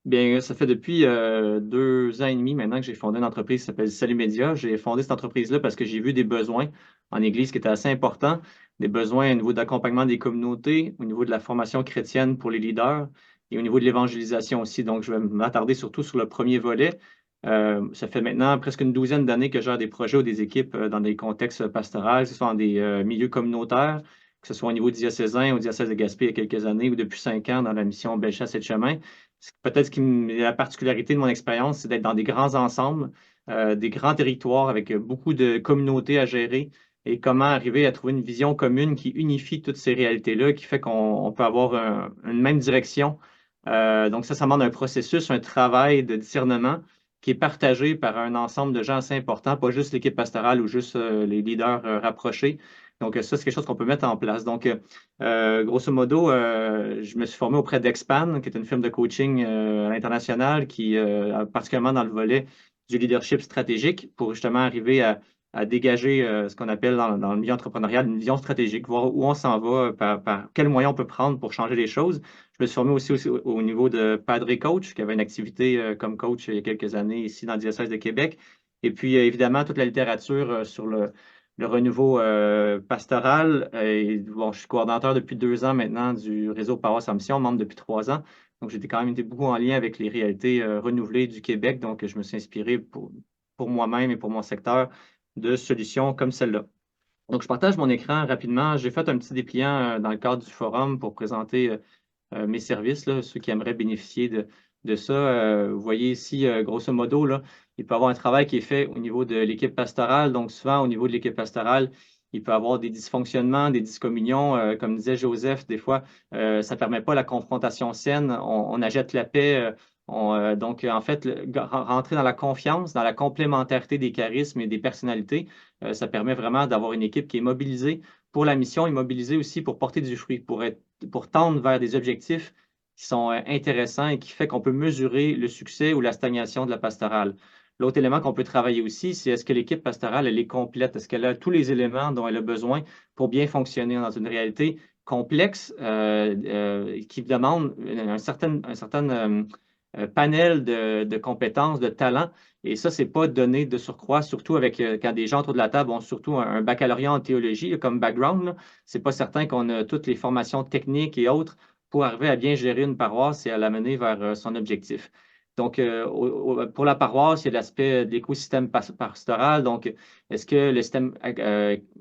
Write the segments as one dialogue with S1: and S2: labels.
S1: Bien, ça fait depuis 2 ans et demi maintenant que j'ai fondé une entreprise qui s'appelle Salut Média. J'ai fondé cette entreprise-là parce que j'ai vu des besoins en Église qui étaient assez importants, des besoins au niveau d'accompagnement des communautés, au niveau de la formation chrétienne pour les leaders et au niveau de l'évangélisation aussi. Donc, je vais m'attarder surtout sur le premier volet. Ça fait maintenant presque une douzaine d'années que je gère des projets ou des équipes dans des contextes pastoraux, que ce soit dans des milieux communautaires, que ce soit au niveau diocésain, au diocèse de Gaspé il y a quelques années, ou depuis 5 ans dans la mission Bellechasse et de Chemin. Peut-être la particularité de mon expérience, c'est d'être dans des grands ensembles, des grands territoires avec beaucoup de communautés à gérer et comment arriver à trouver une vision commune qui unifie toutes ces réalités-là, qui fait qu'on peut avoir une même direction. Donc ça demande un processus, un travail de discernement qui est partagé par un ensemble de gens assez importants, pas juste l'équipe pastorale ou juste les leaders rapprochés. Donc ça, c'est quelque chose qu'on peut mettre en place. Donc, grosso modo, je me suis formé auprès d'Expan, qui est une firme de coaching à l'international, qui, particulièrement dans le volet du leadership stratégique, pour justement arriver à dégager ce qu'on appelle dans le milieu entrepreneurial une vision stratégique, voir où on s'en va, par quels moyens on peut prendre pour changer les choses. Je me suis formé aussi au niveau de Padre Coach, qui avait une activité comme coach il y a quelques années ici dans le diocèse de Québec. Et puis, évidemment, toute la littérature sur le renouveau pastoral. Bon, je suis coordonnateur depuis 2 ans maintenant du réseau Paroisse en Mission, membre depuis 3 ans. Donc, j'ai quand même été beaucoup en lien avec les réalités renouvelées du Québec. Donc, je me suis inspiré pour moi-même et pour mon secteur de solutions comme celle-là. Donc, je partage mon écran rapidement. J'ai fait un petit dépliant dans le cadre du forum pour présenter mes services, là, ceux qui aimeraient bénéficier de ça. Vous voyez ici, grosso modo, là, il peut y avoir un travail qui est fait au niveau de l'équipe pastorale. Donc, souvent, au niveau de l'équipe pastorale, il peut y avoir des dysfonctionnements, des discommunions. Comme disait Joseph, des fois, ça ne permet pas la confrontation saine. On achète la paix. Donc, en fait, rentrer dans la confiance, dans la complémentarité des charismes et des personnalités, ça permet vraiment d'avoir une équipe qui est mobilisée pour la mission et mobilisée aussi pour porter du fruit, pour tendre vers des objectifs qui sont intéressants et qui fait qu'on peut mesurer le succès ou la stagnation de la pastorale. L'autre élément qu'on peut travailler aussi, c'est est-ce que l'équipe pastorale, elle est complète? Est-ce qu'elle a tous les éléments dont elle a besoin pour bien fonctionner dans une réalité complexe qui demande un certain panel de compétences, de talents. Et ça, c'est pas donné de surcroît, surtout avec quand des gens autour de la table ont surtout un baccalauréat en théologie là, comme background. Là, c'est pas certain qu'on a toutes les formations techniques et autres pour arriver à bien gérer une paroisse et à la mener vers son objectif. Donc, pour la paroisse, il y a l'aspect de l'écosystème pastoral. Donc, est-ce que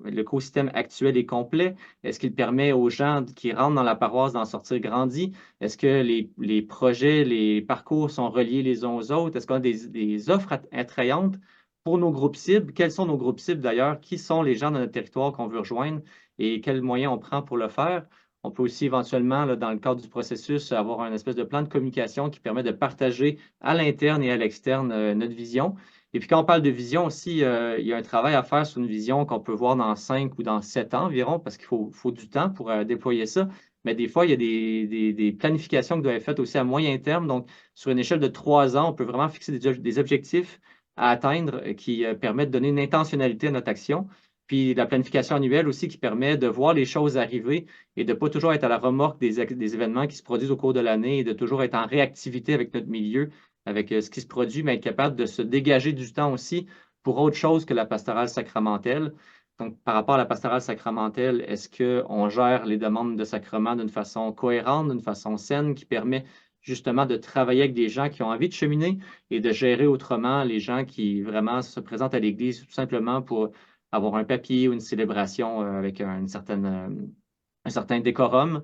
S1: l'écosystème actuel est complet? Est-ce qu'il permet aux gens qui rentrent dans la paroisse d'en sortir grandis? Est-ce que les projets, les parcours sont reliés les uns aux autres? Est-ce qu'on a des offres attrayantes pour nos groupes cibles? Quels sont nos groupes cibles d'ailleurs? Qui sont les gens de notre territoire qu'on veut rejoindre et quels moyens on prend pour le faire? On peut aussi éventuellement, là, dans le cadre du processus, avoir un espèce de plan de communication qui permet de partager à l'interne et à l'externe notre vision. Et puis quand on parle de vision aussi, il y a un travail à faire sur une vision qu'on peut voir dans 5 ou dans 7 ans environ, parce qu'il faut du temps pour déployer ça. Mais des fois, il y a des planifications qui doivent être faites aussi à moyen terme. Donc, sur une échelle de 3 ans, on peut vraiment fixer des objectifs à atteindre qui permettent de donner une intentionnalité à notre action. Puis la planification annuelle aussi qui permet de voir les choses arriver et de ne pas toujours être à la remorque des événements qui se produisent au cours de l'année et de toujours être en réactivité avec notre milieu, avec ce qui se produit, mais être capable de se dégager du temps aussi pour autre chose que la pastorale sacramentelle. Donc, par rapport à la pastorale sacramentelle, est-ce qu'on gère les demandes de sacrement d'une façon cohérente, d'une façon saine, qui permet justement de travailler avec des gens qui ont envie de cheminer et de gérer autrement les gens qui vraiment se présentent à l'Église tout simplement pour avoir un papier ou une célébration avec un certain décorum.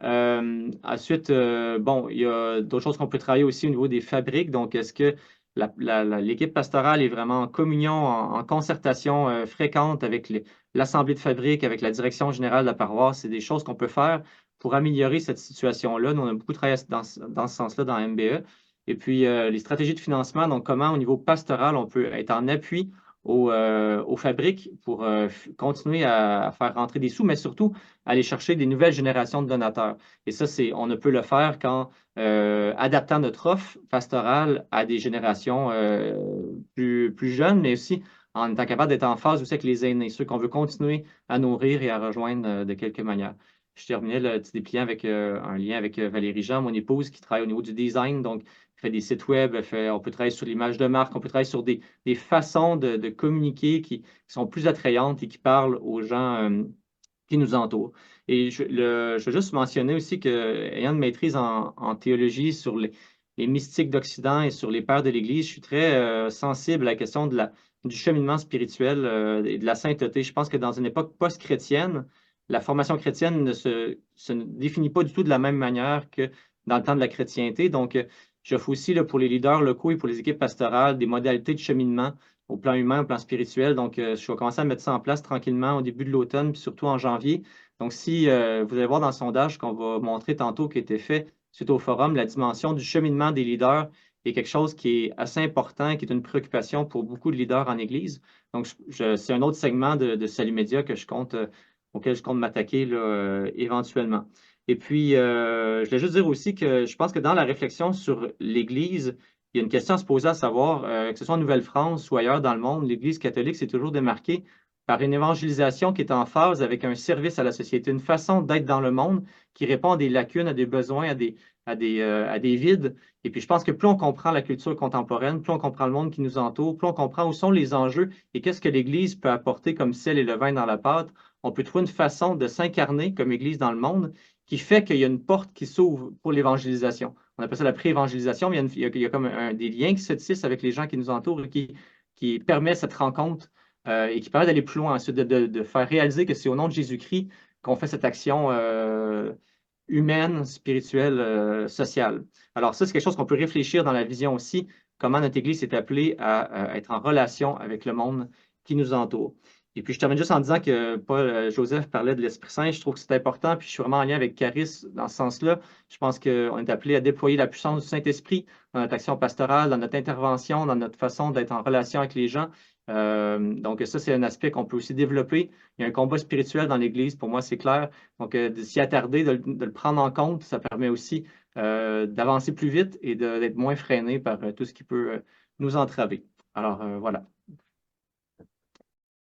S1: Ensuite, bon, il y a d'autres choses qu'on peut travailler aussi au niveau des fabriques. Donc, est-ce que l'équipe pastorale est vraiment en communion, en concertation fréquente avec l'assemblée de fabrique, avec la direction générale de la paroisse? C'est des choses qu'on peut faire pour améliorer cette situation-là. Nous, on a beaucoup travaillé dans ce sens-là dans MBE. Et puis, les stratégies de financement, donc comment au niveau pastoral, on peut être en appui aux fabriques pour continuer à faire rentrer des sous, mais surtout aller chercher des nouvelles générations de donateurs. Et ça, on ne peut le faire qu'en adaptant notre offre pastorale à des générations plus jeunes, mais aussi en étant capable d'être en phase aussi avec les aînés, ceux qu'on veut continuer à nourrir et à rejoindre de quelque manière. Je terminais le petit dépliant avec un lien avec Valérie Jean, mon épouse, qui travaille au niveau du design. Donc, fait des sites web, on peut travailler sur l'image de marque, on peut travailler sur des façons de communiquer qui sont plus attrayantes et qui parlent aux gens qui nous entourent. Et je veux juste mentionner aussi que, ayant une maîtrise en théologie sur les mystiques d'Occident et sur les pères de l'Église, je suis très sensible à la question du cheminement spirituel et de la sainteté. Je pense que dans une époque post-chrétienne, la formation chrétienne se définit pas du tout de la même manière que dans le temps de la chrétienté. Donc, j'offre aussi là, pour les leaders locaux et pour les équipes pastorales des modalités de cheminement au plan humain, au plan spirituel. Donc, je vais commencer à mettre ça en place tranquillement au début de l'automne, puis surtout en janvier. Donc, si vous allez voir dans le sondage qu'on va montrer tantôt qui a été fait suite au forum, la dimension du cheminement des leaders est quelque chose qui est assez important, qui est une préoccupation pour beaucoup de leaders en Église. Donc, c'est un autre segment de Salut Média auquel je compte m'attaquer là, éventuellement. Et puis, je voulais juste dire aussi que je pense que dans la réflexion sur l'Église, il y a une question à se poser à savoir, que ce soit en Nouvelle-France ou ailleurs dans le monde, l'Église catholique s'est toujours démarquée par une évangélisation qui est en phase avec un service à la société, une façon d'être dans le monde qui répond à des lacunes, à des besoins, à des vides. Et puis, je pense que plus on comprend la culture contemporaine, plus on comprend le monde qui nous entoure, plus on comprend où sont les enjeux et qu'est-ce que l'Église peut apporter comme sel et levain dans la pâte, on peut trouver une façon de s'incarner comme Église dans le monde qui fait qu'il y a une porte qui s'ouvre pour l'évangélisation. On appelle ça la pré-évangélisation, mais il y a comme des liens qui se tissent avec les gens qui nous entourent et qui permet cette rencontre et qui permet d'aller plus loin ensuite, de faire réaliser que c'est au nom de Jésus-Christ qu'on fait cette action humaine, spirituelle, sociale. Alors ça, c'est quelque chose qu'on peut réfléchir dans la vision aussi, comment notre Église est appelée à être en relation avec le monde qui nous entoure. Et puis, je termine juste en disant que Joseph parlait de l'Esprit Saint. Je trouve que c'est important, puis je suis vraiment en lien avec Caris dans ce sens-là. Je pense qu'on est appelé à déployer la puissance du Saint-Esprit dans notre action pastorale, dans notre intervention, dans notre façon d'être en relation avec les gens. Donc, ça, c'est un aspect qu'on peut aussi développer. Il y a un combat spirituel dans l'Église, pour moi, c'est clair. Donc, de s'y attarder, de le prendre en compte, ça permet aussi d'avancer plus vite et d'être moins freiné par tout ce qui peut nous entraver. Alors, voilà.